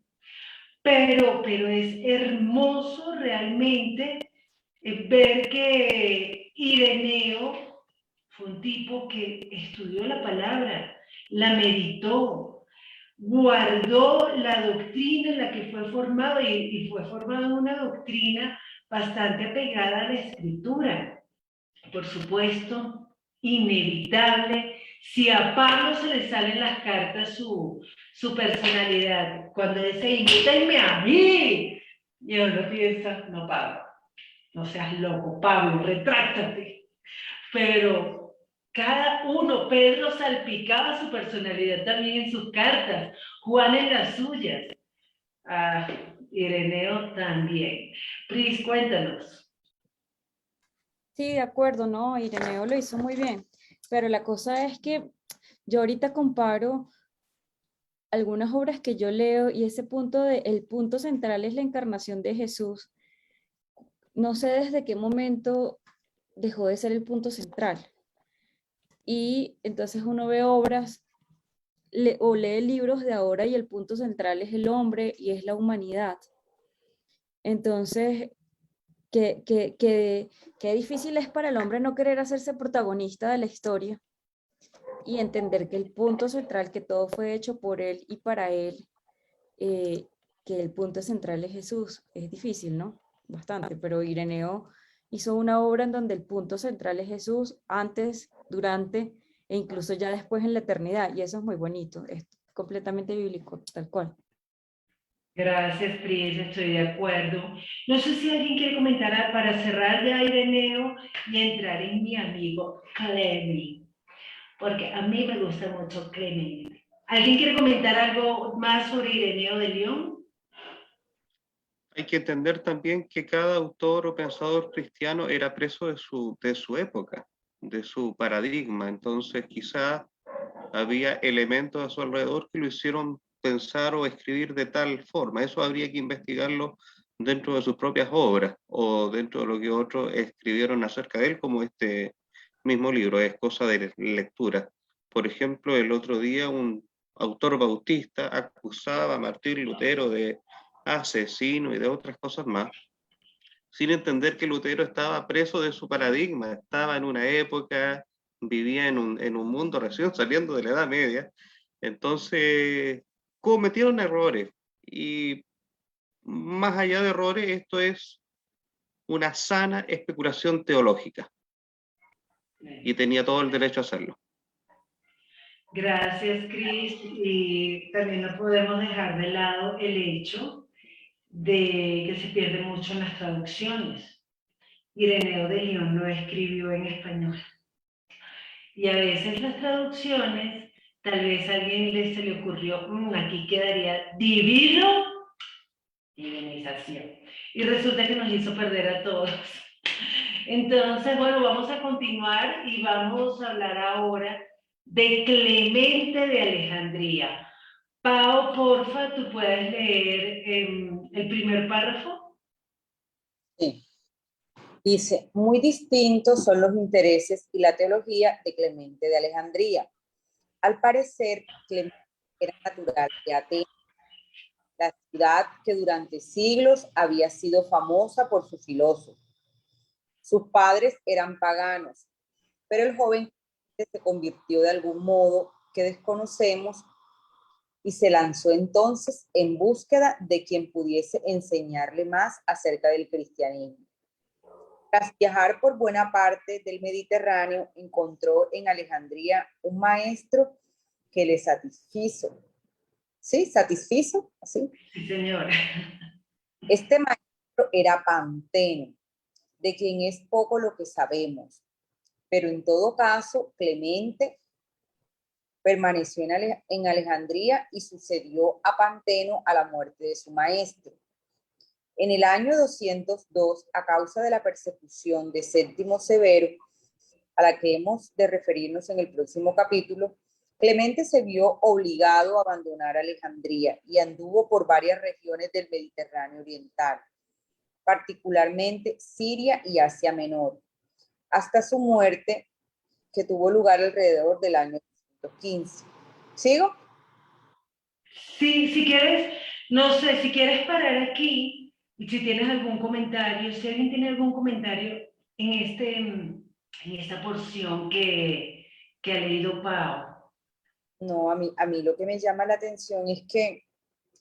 Pero es hermoso realmente ver que Ireneo fue un tipo que estudió la palabra, la meditó, guardó la doctrina en la que fue formado y fue formado en una doctrina bastante apegada a la escritura. Por supuesto, inevitable. Si a Pablo se le salen las cartas su personalidad, cuando dice, invítenme a mí, y uno piensa, no, Pablo, no seas loco, Pablo, retráctate. Pero cada uno, Pedro salpicaba su personalidad también en sus cartas, Juan en las suyas, Ireneo también. Pris, cuéntanos. Sí, de acuerdo, ¿no? Ireneo lo hizo muy bien, pero la cosa es que yo ahorita comparo algunas obras que yo leo y ese punto el punto central es la encarnación de Jesús. No sé desde qué momento dejó de ser el punto central. Y entonces uno ve obras o lee libros de ahora y el punto central es el hombre y es la humanidad. Entonces, qué difícil es para el hombre no querer hacerse protagonista de la historia y entender que el punto central, que todo fue hecho por él y para él, que el punto central es Jesús. Es difícil, ¿no? Bastante, pero Ireneo hizo una obra en donde el punto central es Jesús antes, durante e incluso ya después en la eternidad, y eso es muy bonito, es completamente bíblico, tal cual. Gracias, Pris, estoy de acuerdo. No sé si alguien quiere comentar para cerrar ya Ireneo y entrar en mi amigo Clement, porque a mí me gusta mucho Clement. ¿Alguien quiere comentar algo más sobre Ireneo de León? Hay que entender también que cada autor o pensador cristiano era preso de su época, de su paradigma. Entonces, quizá había elementos a su alrededor que lo hicieron pensar o escribir de tal forma. Eso habría que investigarlo dentro de sus propias obras o dentro de lo que otros escribieron acerca de él, como este mismo libro, es cosa de lectura. Por ejemplo, el otro día un autor bautista acusaba a Martín Lutero de asesino y de otras cosas más, sin entender que Lutero estaba preso de su paradigma, estaba en una época, vivía en un mundo recién saliendo de la Edad Media, entonces cometieron errores y más allá de errores, esto es una sana especulación teológica y tenía todo el derecho a hacerlo. Gracias, Cris. Y también no podemos dejar de lado el hecho de que se pierde mucho en las traducciones. Ireneo de León no escribió en español. Y a veces las traducciones, tal vez a alguien se le ocurrió, aquí quedaría divino, divinización. Y resulta que nos hizo perder a todos. Entonces, bueno, vamos a continuar y vamos a hablar ahora de Clemente de Alejandría. Pau, porfa, ¿tú puedes leer el primer párrafo? Sí. Dice, muy distintos son los intereses y la teología de Clemente de Alejandría. Al parecer, Clemente era natural de Atenas, la ciudad que durante siglos había sido famosa por su filósofo. Sus padres eran paganos, pero el joven se convirtió de algún modo que desconocemos y se lanzó entonces en búsqueda de quien pudiese enseñarle más acerca del cristianismo. Tras viajar por buena parte del Mediterráneo, encontró en Alejandría un maestro que le satisfizo. ¿Sí? ¿Satisfizo? ¿Así? Sí, señora. Este maestro era Panteno, de quien es poco lo que sabemos, pero en todo caso, Clemente permaneció en Alejandría y sucedió a Panteno a la muerte de su maestro. En el año 202, a causa de la persecución de Séptimo Severo, a la que hemos de referirnos en el próximo capítulo, Clemente se vio obligado a abandonar Alejandría y anduvo por varias regiones del Mediterráneo oriental, particularmente Siria y Asia Menor, hasta su muerte, que tuvo lugar alrededor del año 215. ¿Sigo? Sí, si quieres, no sé, si quieres parar aquí, y si tienes algún comentario, si alguien tiene algún comentario en esta porción que ha leído Pau. No, a mí lo que me llama la atención es que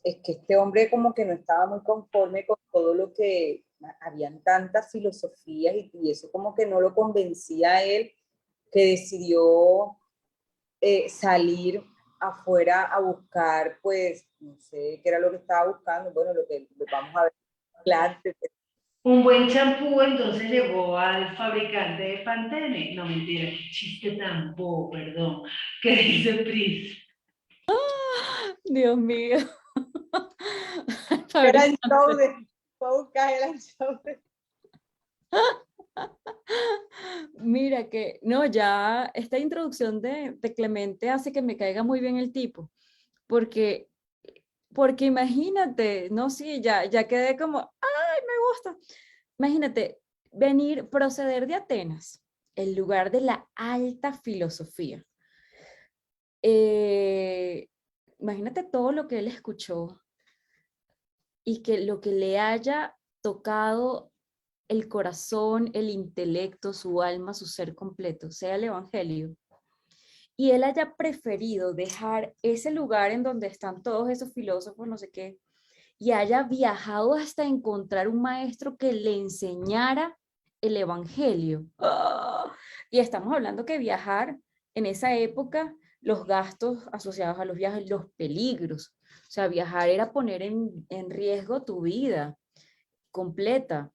este hombre como que no estaba muy conforme con todo lo que, habían tantas filosofías y eso como que no lo convencía a él, que decidió salir afuera a buscar, pues, no sé qué era lo que estaba buscando, bueno, lo vamos a ver claro. Un buen champú, entonces llegó al fabricante de Pantene. No, mentira, qué chiste tan bobo, perdón. ¿Qué dice Pris? Dios mío. Era el Fabricante. show de, fue a buscar el show de. Mira que, no, ya esta introducción de Clemente hace que me caiga muy bien el tipo, porque, porque imagínate, no, sí, ya quedé como, ay, me gusta. Imagínate, proceder de Atenas, el lugar de la alta filosofía. Eh, Imagínate todo lo que él escuchó y que lo que le haya tocado el corazón, el intelecto, su alma, su ser completo, sea el Evangelio, y él haya preferido dejar ese lugar en donde están todos esos filósofos, no sé qué, y haya viajado hasta encontrar un maestro que le enseñara el Evangelio. ¡Oh! Y estamos hablando que viajar en esa época, los gastos asociados a los viajes, los peligros, o sea, viajar era poner en riesgo tu vida completa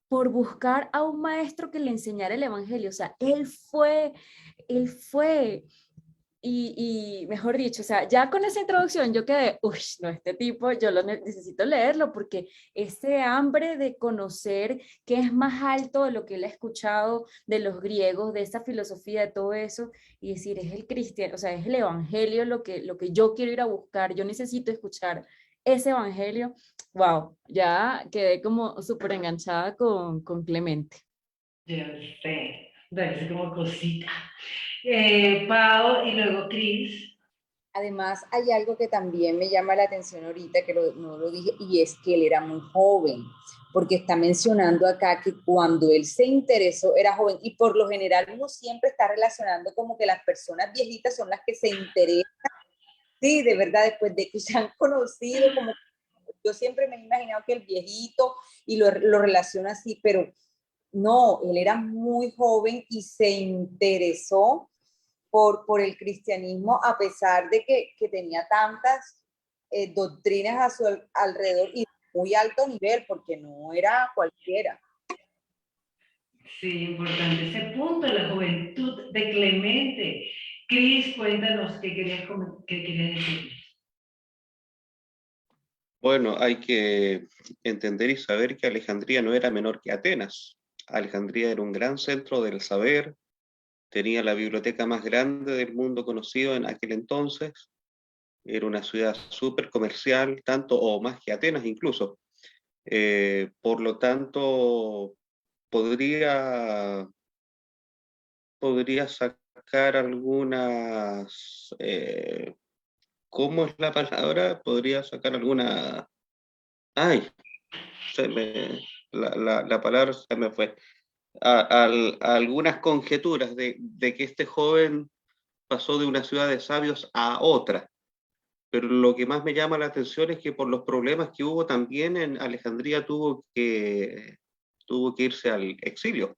por buscar a un maestro que le enseñara el evangelio. O sea, él fue, y mejor dicho, o sea, ya con esa introducción yo quedé, uy, no, este tipo, yo necesito leerlo porque ese hambre de conocer qué es más alto de lo que él ha escuchado de los griegos, de esa filosofía, de todo eso, y decir, es el cristiano, o sea, es el evangelio lo que yo quiero ir a buscar, yo necesito escuchar ese evangelio. Wow, ya quedé como súper enganchada con Clemente. Yo sé, parece como cosita. Pau y luego Cris. Además, hay algo que también me llama la atención ahorita, que no lo dije, y es que él era muy joven, porque está mencionando acá que cuando él se interesó era joven, y por lo general uno siempre está relacionando como que las personas viejitas son las que se interesan, sí, de verdad, después de que se han conocido, como yo siempre me he imaginado que el viejito, y lo relaciona así, pero no, él era muy joven y se interesó por el cristianismo, a pesar de que tenía tantas doctrinas a su alrededor y muy alto nivel, porque no era cualquiera. Sí, importante ese punto, la juventud de Clemente. Cris, cuéntanos qué querías decir. Bueno, hay que entender y saber que Alejandría no era menor que Atenas. Alejandría era un gran centro del saber, tenía la biblioteca más grande del mundo conocido en aquel entonces, era una ciudad súper comercial, tanto o más que Atenas incluso. Por lo tanto, podría, podría sacar algunas, ¿cómo es la palabra? Podría sacar alguna, ay, la palabra se me fue. A algunas conjeturas de que este joven pasó de una ciudad de sabios a otra. Pero lo que más me llama la atención es que por los problemas que hubo también en Alejandría tuvo que irse al exilio.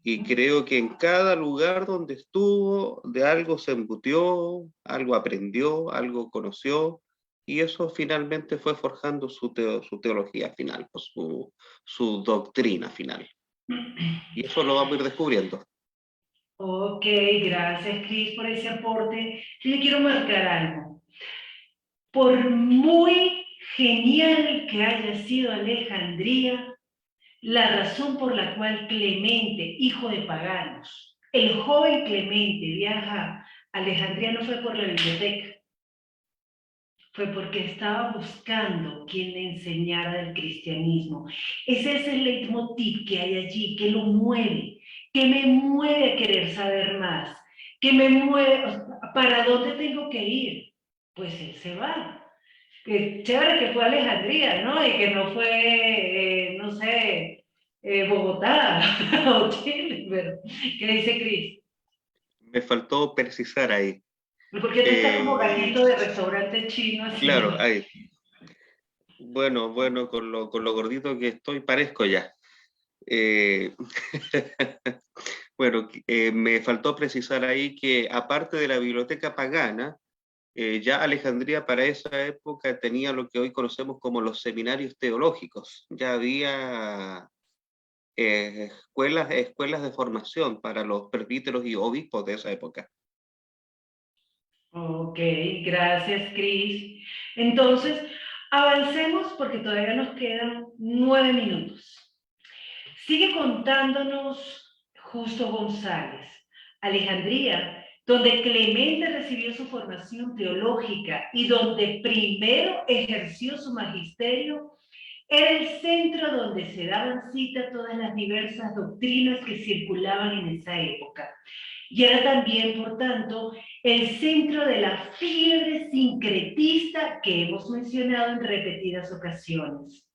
Y creo que en cada lugar donde estuvo, de algo se embutió, algo aprendió, algo conoció, y eso finalmente fue forjando su teología final, pues, su doctrina final. Y eso lo vamos a ir descubriendo. Ok, gracias Cris por ese aporte. Yo le quiero marcar algo. Por muy genial que haya sido Alejandría la razón por la cual Clemente, hijo de paganos, el joven Clemente viaja a Alejandría no fue por la biblioteca, fue porque estaba buscando quien le enseñara del cristianismo. Ese es el leitmotiv que hay allí, que lo mueve, que me mueve a querer saber más, que me mueve, ¿para dónde tengo que ir? Pues él se va. Qué chévere que fue Alejandría, ¿no? Y que no fue, no sé, Bogotá o Chile, pero ¿qué dice Cris? Me faltó precisar ahí. Porque tú estás como Eh, gatito de restaurante chino claro, haciendo. ahí. Bueno, bueno, con lo gordito que estoy, parezco ya. Eh, bueno, me faltó precisar ahí que aparte de la biblioteca pagana, ya Alejandría para esa época tenía lo que hoy conocemos como los seminarios teológicos. Ya había escuelas de formación para los presbíteros y obispos de esa época. Ok, gracias, Cris. Entonces, avancemos porque todavía nos quedan 9 minutos. Sigue contándonos Justo González. Alejandría, donde Clemente recibió su formación teológica y donde primero ejerció su magisterio, era el centro donde se daban cita todas las diversas doctrinas que circulaban en esa época. Y era también, por tanto, el centro de la fiebre sincretista que hemos mencionado en repetidas ocasiones.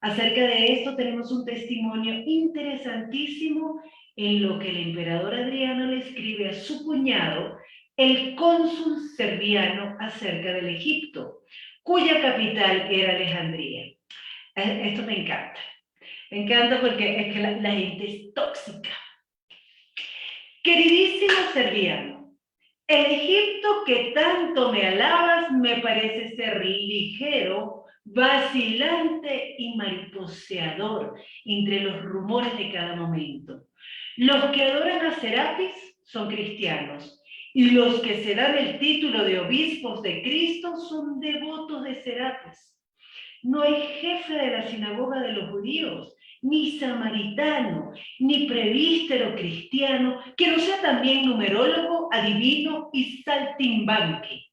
Acerca de esto tenemos un testimonio interesantísimo en lo que el emperador Adriano le escribe a su cuñado, el cónsul Serviano, acerca del Egipto, cuya capital era Alejandría. Esto me encanta. Me encanta porque es que la gente es tóxica. Queridísimo Serviano, el Egipto que tanto me alabas me parece ser ligero, vacilante y mariposeador entre los rumores de cada momento. Los que adoran a Serapis son cristianos y los que se dan el título de obispos de Cristo son devotos de Serapis. No hay jefe de la sinagoga de los judíos, ni samaritano, ni presbítero cristiano, que no sea también numerólogo, adivino y saltimbanqui.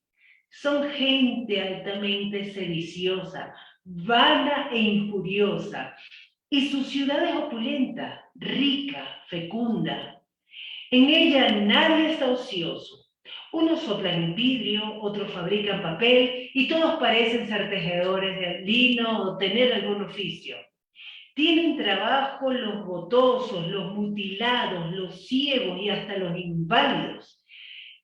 Son gente altamente sediciosa, vana e injuriosa, y su ciudad es opulenta, rica, fecunda. En ella nadie está ocioso. Unos soplan en vidrio, otros fabrican papel y todos parecen ser tejedores de lino o tener algún oficio. Tienen trabajo los gotosos, los mutilados, los ciegos y hasta los inválidos.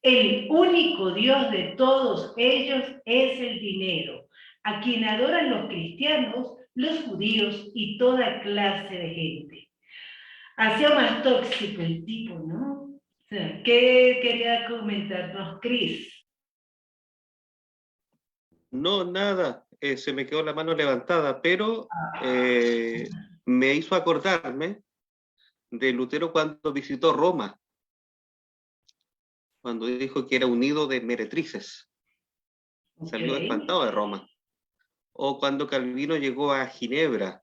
El único Dios de todos ellos es el dinero, a quien adoran los cristianos, los judíos y toda clase de gente. Hacía más tóxico el tipo, ¿no? O sea, ¿qué quería comentarnos, Cris? No, nada, se me quedó la mano levantada, pero me hizo acordarme de Lutero cuando visitó Roma, cuando dijo que era un nido de meretrices. Salió Okay. espantado de Roma. O cuando Calvino llegó a Ginebra.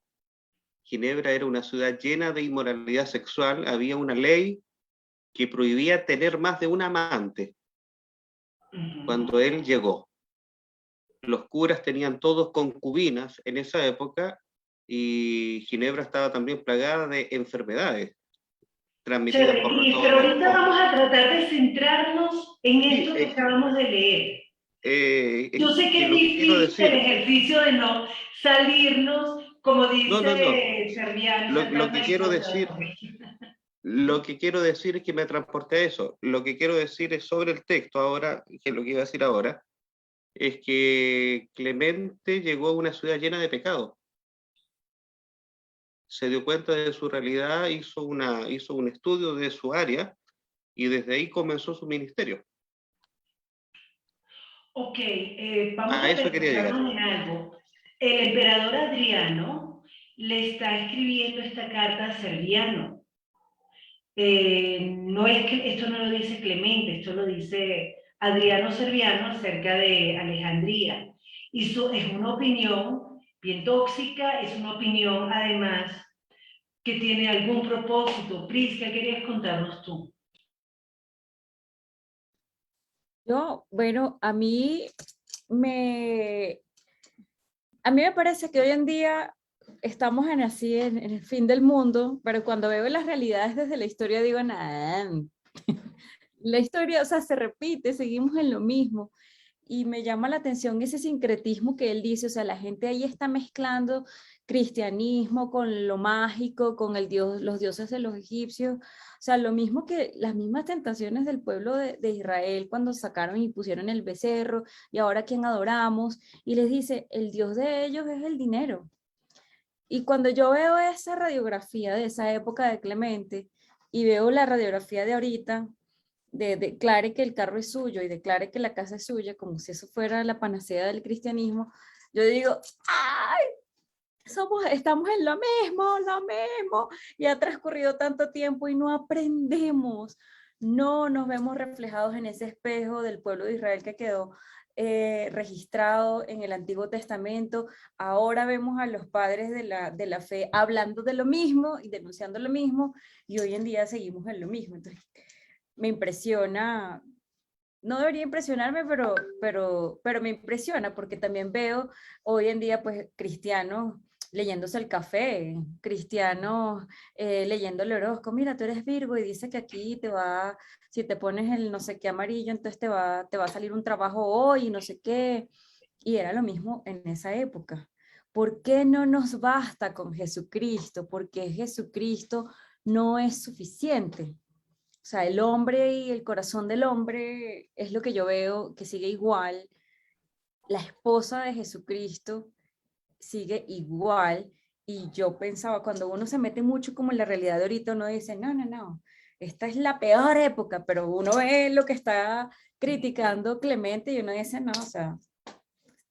Ginebra era una ciudad llena de inmoralidad sexual, había una ley que prohibía tener más de un amante cuando él llegó. Los curas tenían todos concubinas en esa época y Ginebra estaba también plagada de enfermedades transmitidas por Pero ratones. ahorita vamos a tratar de centrarnos en Sí, esto que acabamos de leer. Yo sé que que es lo que quiero difícil el decir, ejercicio de no salirnos, como no, dice Serviano, lo saltar que quiero mariposa de decir, corrida. lo que quiero decir es que me transporté a eso. Lo que quiero decir es sobre el texto ahora, que es lo que iba a decir ahora, es que Clemente llegó a una ciudad llena de pecado. Se dio cuenta de su realidad, hizo un estudio de su área y desde ahí comenzó su ministerio. Ok, vamos A a eso quería llegar. centrarnos en algo. El emperador Adriano le está escribiendo esta carta a Serviano. No es que esto no lo dice Clemente, esto lo dice Adriano Serviano acerca de Alejandría. Y es una opinión bien tóxica, es una opinión además que tiene algún propósito. Pris, ¿qué querías contarnos tú? Bueno, me, a mí me parece que hoy en día estamos en el fin del mundo, pero cuando veo las realidades desde la historia digo, nada, la historia, o sea, se repite, seguimos en lo mismo. Y me llama la atención ese sincretismo que él dice, o sea, la gente ahí está mezclando cristianismo con lo mágico, con el dios, los dioses de los egipcios, o sea, lo mismo que las mismas tentaciones del pueblo de Israel cuando sacaron y pusieron el becerro, y ahora quién adoramos, y les dice, el dios de ellos es el dinero. Y cuando yo veo esa radiografía de esa época de Clemente y veo la radiografía de ahorita, declare que el carro es suyo y declare que la casa es suya, como si eso fuera la panacea del cristianismo, yo digo, ¡ay! Estamos en lo mismo, y ha transcurrido tanto tiempo y no aprendemos, no nos vemos reflejados en ese espejo del pueblo de Israel que quedó registrado en el Antiguo Testamento. Ahora vemos a los padres de la fe hablando de lo mismo y denunciando lo mismo, y hoy en día seguimos en lo mismo. Entonces, me impresiona, no debería impresionarme, pero me impresiona porque también veo hoy en día pues cristianos leyéndose el café, cristianos leyendo el horóscopo, mira, tú eres Virgo y dice que aquí te va, si te pones el no sé qué amarillo, entonces te va a salir un trabajo hoy y no sé qué, y era lo mismo en esa época. ¿Por qué no nos basta con Jesucristo? Porque Jesucristo no es suficiente. O sea, el hombre y el corazón del hombre es lo que yo veo que sigue igual. La esposa de Jesucristo sigue igual. Y yo pensaba, cuando uno se mete mucho como en la realidad de ahorita, uno dice, no, no, no, esta es la peor época, pero uno ve lo que está criticando Clemente y uno dice, no, o sea,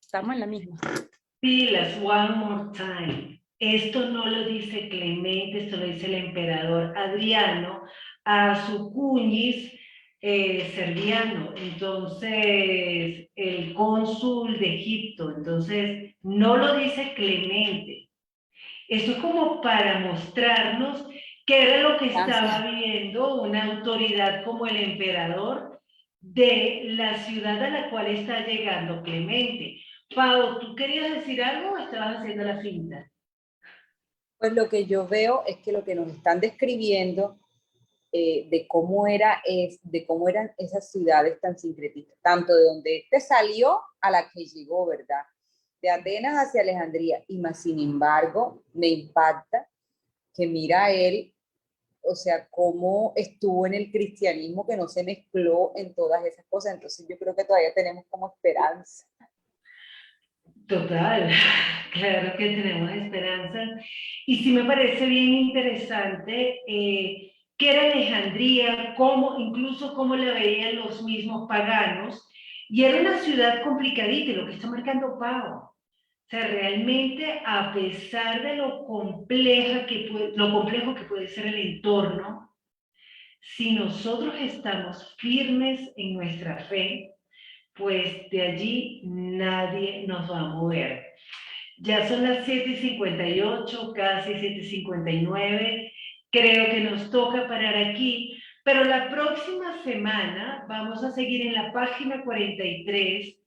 estamos en la misma. Pilas, one more time. Esto no lo dice Clemente, esto lo dice el emperador Adriano a su cuñis Serviano, entonces el cónsul de Egipto. Entonces, no lo dice Clemente. Esto es como para mostrarnos qué era lo que Gracias. estaba viendo una autoridad como el emperador de la ciudad a la cual está llegando Clemente. Pau, ¿tú querías decir algo o estabas haciendo la finta? Pues lo que yo veo es que lo que nos están describiendo de cómo eran esas ciudades tan sincretistas, tanto de donde este salió a la que llegó, ¿verdad? De Atenas hacia Alejandría, y más sin embargo me impacta que mira él, o sea, cómo estuvo en el cristianismo que no se mezcló en todas esas cosas, entonces yo creo que todavía tenemos como esperanza. Total, claro que tenemos esperanza. Y sí me parece bien interesante qué era Alejandría, cómo, incluso cómo la veían los mismos paganos. Y era una ciudad complicadita, lo que está marcando Pau. O sea, realmente, a pesar de lo complejo que puede ser el entorno, si nosotros estamos firmes en nuestra fe, pues de allí nadie nos va a mover. Ya son las 7:58, casi 7:59. Creo que nos toca parar aquí, pero la próxima semana vamos a seguir en la página 43,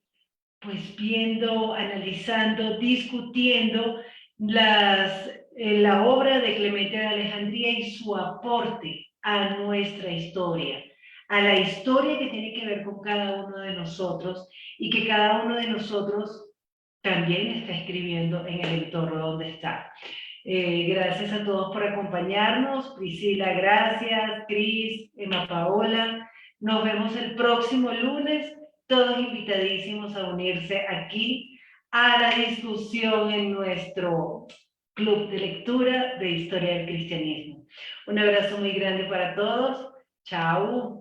pues viendo, analizando, discutiendo la obra de Clemente de Alejandría y su aporte a nuestra historia, a la historia que tiene que ver con cada uno de nosotros y que cada uno de nosotros también está escribiendo en el entorno donde está. Gracias a todos por acompañarnos. Priscila, gracias. Cris, Emma Paola. Nos vemos el próximo lunes. Todos invitadísimos a unirse aquí a la discusión en nuestro club de lectura de Historia del Cristianismo. Un abrazo muy grande para todos. Chao.